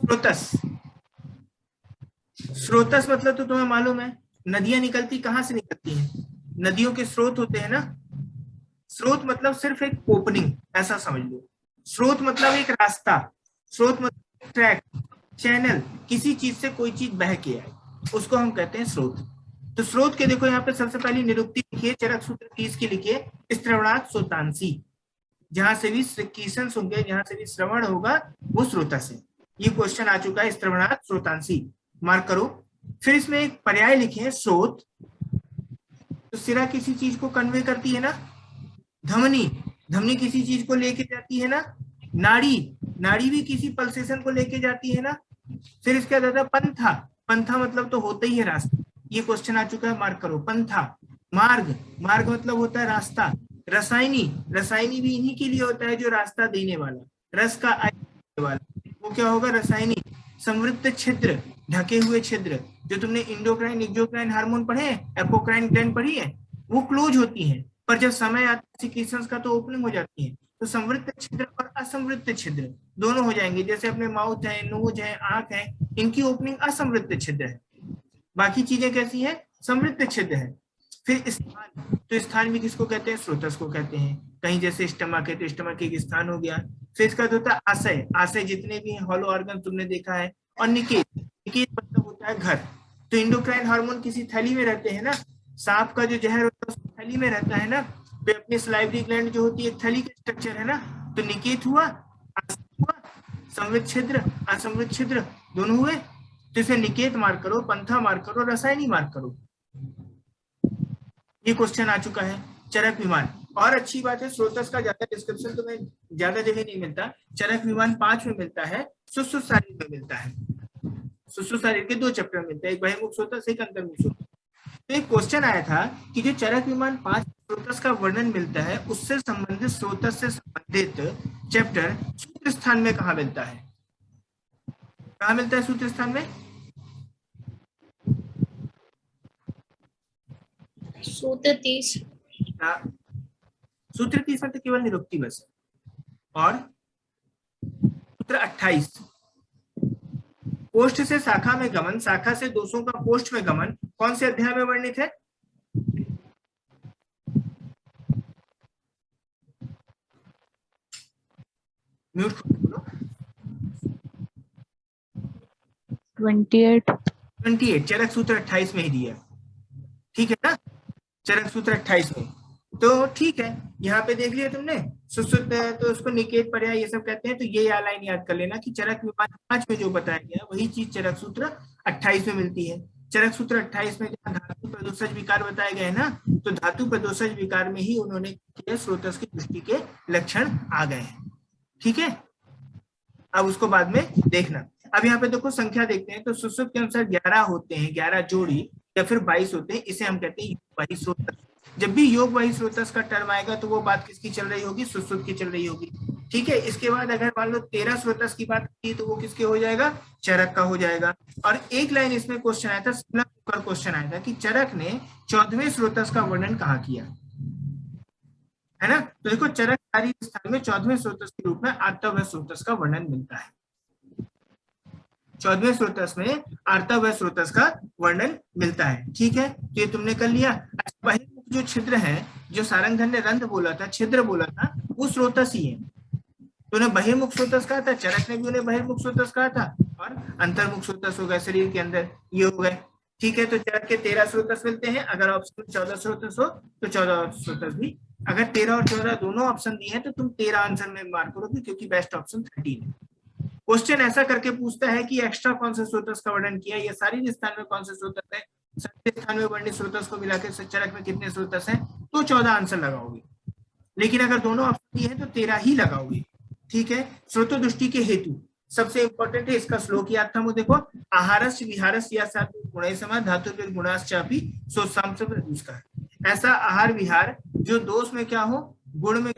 स्रोतस, स्रोतस मतलब तो तुम्हें मालूम है, नदियां निकलती कहाँ से निकलती हैं? नदियों के स्रोत होते हैं ना। स्रोत मतलब सिर्फ एक ओपनिंग, ऐसा समझ लो। स्रोत मतलब एक रास्ता, स्रोत मतलब ट्रैक, चैनल, किसी चीज से कोई चीज बह के आए, उसको हम कहते हैं स्रोत। तो स्रोत के देखो यहाँ पे सबसे पहली निरुक्ति लिखिए, चरक सूत्र 30 की लिखिए, स्त्रवणात् स्रोतांसी। जहां से भी कीशन होंगे, जहां से भी श्रवण होगा वो स्रोतस है। ये क्वेश्चन आ चुका है, स्त्रवणात् स्रोतांसी, मार्क करो। फिर इसमें एक पर्याय लिखे हैं स्रोत, तो सिरा किसी चीज को कन्वे करती है ना, धमनी, धमनी किसी चीज को लेके जाती है ना, नाड़ी, नाड़ी भी किसी पल्सेशन को लेके जाती है ना। फिर इसके बाद पंथा, पंथा मतलब तो होता ही है रास्ता, ये क्वेश्चन आ चुका है, मार्क करो। पंथा, मार्ग, मार्ग मतलब होता है रास्ता। रसायनी, रसायनी भी इन्हीं के लिए होता है जो रास्ता देने वाला, रस का देने वाला, वो क्या होगा, रसायनी। समृद्ध छिद्र, ढके हुए छिद्र, जो तुमने इंडोक्राइन एक्सोक्राइन हार्मोन पढ़े हैं, एपोक्राइन ग्लैंड पढ़ी है, वो क्लोज होती हैं, पर जब समय आता है सिक्रीशंस का तो ओपनिंग हो जाती है। तो समृद्ध छिद्र और असमृद्ध छिद्र दोनों हो जाएंगे। जैसे अपने माउथ है, नोज है, आंख है, इनकी ओपनिंग असमृद्ध छिद्र है, बाकी चीजें कैसी है, समृद्ध छिद्र है। फिर स्थान, तो स्थान भी किसको कहते हैं, स्रोतस को कहते हैं। कहीं जैसे स्टमक है तो स्टमक एक स्थान हो गया। फिर इसका होता है आशय, आशय जितने भी हॉलो ऑर्गन तुमने देखा है। और निकेत, निकेत मतलब होता है घर। तो इंडोक्राइन हार्मोन किसी थैली में रहते हैं ना, सांप का जो जहर होता है थैली में रहता है ना, तो अपनी सलाइवरी ग्लैंड जो होती है थैली का स्ट्रक्चर है ना। तो निकेत हुआ, हुआ, समृद्ध छिद्र, असमृद्ध छिद्र दोनों हुए। तो इसे निकेत मार्क करो, पंथा मार्क करो, रसायनी मार्क करो। ये क्वेश्चन आ चुका है। चरक विमान, और अच्छी बात है, स्रोतस का ज्यादा डिस्क्रिप्शन तुम्हें ज्यादा जगह नहीं मिलता। चरक विमान 5 में मिलता है, सुश्रुत शारीर में मिलता है। सुश्रुत शारीर के 2 चैप्टर मिलते हैं, एक बहिर्मुख स्रोतस, एक अंतर्मुख स्रोतस। तो एक क्वेश्चन आया था कि जो चरक विमान 5 स्रोतस का वर्णन मिलता है, उससे संबंधित स्रोतस से संबंधित चैप्टर सूत्र स्थान में कहाँ मिलता है? कहाँ मिलता है सूत्र स्थान में? सूत्र 30। सूत्र 30 में तो केवल निरुक्ति बस है। और सूत्र 28, कोष्ठ से शाखा में गमन, शाखा से दोषों का कोष्ठ में गमन कौन से अध्याय में वर्णित है? म्यूट बोलो। 28 चरक सूत्र 28 में ही दिया, ठीक है ना, चरक सूत्र 28 में। तो ठीक है, यहाँ पे देख लिया तुमने, सुश्रुत तो उसको निकेत पर्याय ये सब कहते हैं। तो ये लाइन याद कर लेना कि चरक विमान 5 में जो बताया गया वही चीज चरक सूत्र 28 में मिलती है। चरक सूत्र 28 में जहाँ धातु प्रदोषज विकार बताए गए ना, तो धातु प्रदोषज विकार में ही उन्होंने किया स्रोतस की दृष्टि के लक्षण आ गए हैं, ठीक है। अब उसको बाद में देखना। अब यहाँ पे देखो संख्या देखते हैं, तो सुश्रुत के अनुसार 11 होते हैं, 11 जोड़ी या फिर 22 होते हैं, इसे हम कहते हैं योगवाही स्रोतस। जब भी योगवाही स्रोतस का टर्म आएगा तो वो बात किसकी चल रही होगी, सुश्रुत की चल रही होगी, ठीक है। इसके बाद अगर मान लो 13 स्रोतस की बात की तो वो किसके हो जाएगा, चरक का हो जाएगा। और एक लाइन इसमें क्वेश्चन आया था, क्वेश्चन आया था कि चरक ने 14वें स्रोतस का वर्णन कहाँ किया है ना। तो देखो चरक स्थान में 14वें स्रोतस के रूप में आर्तव स्रोतस का वर्णन मिलता है। 14वें स्रोतस में आर्तव स्रोतस का वर्णन मिलता है, ठीक है। तो ये तुमने कर लिया। बहिर्मुख जो छिद्र है, जो सारंगधन ने रंध्र बोला था, छिद्र बोला था, वो स्रोतस ही है। तो उन्हें बहिर्मुख स्रोतस कहा था, चरक ने भी उन्हें बहिर्मुख स्रोतस कहा था, और अंतर्मुख स्रोतस हो गए शरीर के अंदर, ये हो गए, ठीक है। तो चरक के 13 स्रोतस मिलते हैं। अगर ऑप्शन 14 स्रोतस हो तो 14 स्रोतस भी, अगर 13 और 14 दोनों ऑप्शन दिए हैं तो तुम 13 आंसर में मार्क करोगे, क्योंकि बेस्ट ऑप्शन 13 है। क्वेश्चन ऐसा करके पूछता है कि एक्स्ट्रा कौन से स्रोतस का वर्णन किया, या शारीर स्थान में कौन से स्रोतस है, शरीर स्थान में वर्णित स्रोतस को मिलाकर चरक में कितने स्रोतस हैं, तो 14 आंसर लगाओगे। लेकिन अगर दोनों ऑप्शन दिए हैं तो 13 ही लगाओगे, ठीक है। स्रोतो दृष्टि के हेतु सबसे इंपॉर्टेंट है इसका श्लोक याद था। देखो, आहारस्य विहारस्य या साथ गुणे समा धातु गुणाश्चापि सोत्साम से, ऐसा आहार विहार जो दोष में क्या हो, गुण में